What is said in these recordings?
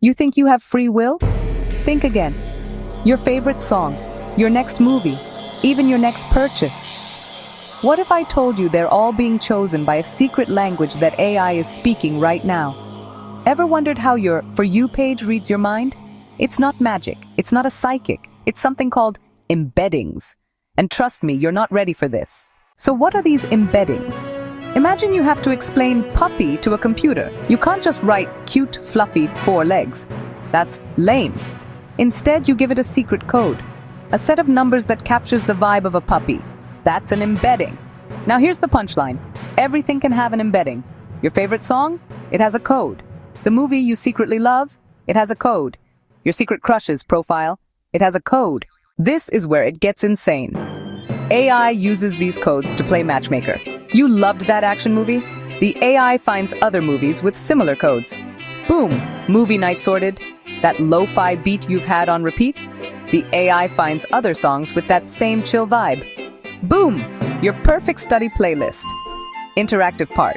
You think you have free will? Think again. Your favorite song, your next movie, even your next purchase. What if I told you they're all being chosen by a secret language that AI is speaking right now? Ever wondered how your For You page reads your mind? It's not magic, it's not a psychic, it's something called embeddings. And trust me, you're not ready for this. So what are these embeddings? Imagine you have to explain puppy to a computer. You can't just write cute, fluffy, 4 legs. That's lame. Instead, you give it a secret code. A set of numbers that captures the vibe of a puppy. That's an embedding. Now here's the punchline. Everything can have an embedding. Your favorite song? It has a code. The movie you secretly love? It has a code. Your secret crush's profile? It has a code. This is where it gets insane. AI uses these codes to play matchmaker. You loved that action movie? The AI finds other movies with similar codes. Boom! Movie night sorted. That lo-fi beat you've had on repeat? The AI finds other songs with that same chill vibe. Boom! Your perfect study playlist. Interactive part.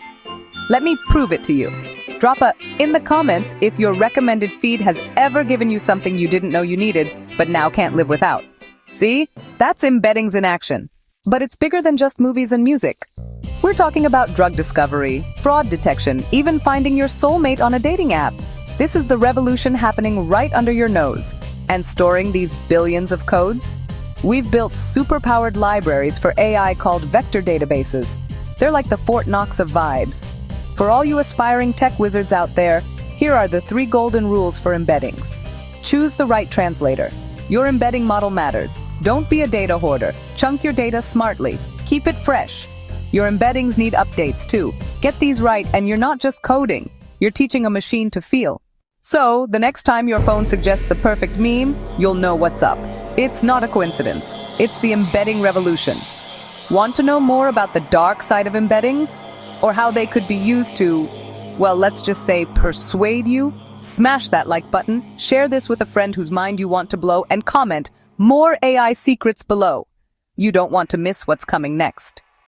Let me prove it to you. Drop a in the comments if your recommended feed has ever given you something you didn't know you needed, but now can't live without. See? That's embeddings in action. But it's bigger than just movies and music. We're talking about drug discovery, fraud detection, even finding your soulmate on a dating app. This is the revolution happening right under your nose. And storing these billions of codes? We've built super-powered libraries for AI called vector databases. They're like the Fort Knox of vibes. For all you aspiring tech wizards out there, here are the 3 golden rules for embeddings. Choose the right translator. Your embedding model matters. Don't be a data hoarder. Chunk your data smartly. Keep it fresh. Your embeddings need updates too. Get these right and you're not just coding. You're teaching a machine to feel. So, the next time your phone suggests the perfect meme, you'll know what's up. It's not a coincidence. It's the embedding revolution. Want to know more about the dark side of embeddings? Or how they could be used to, well, let's just say persuade you? Smash that like button, share this with a friend whose mind you want to blow, and comment more AI secrets below. You don't want to miss what's coming next.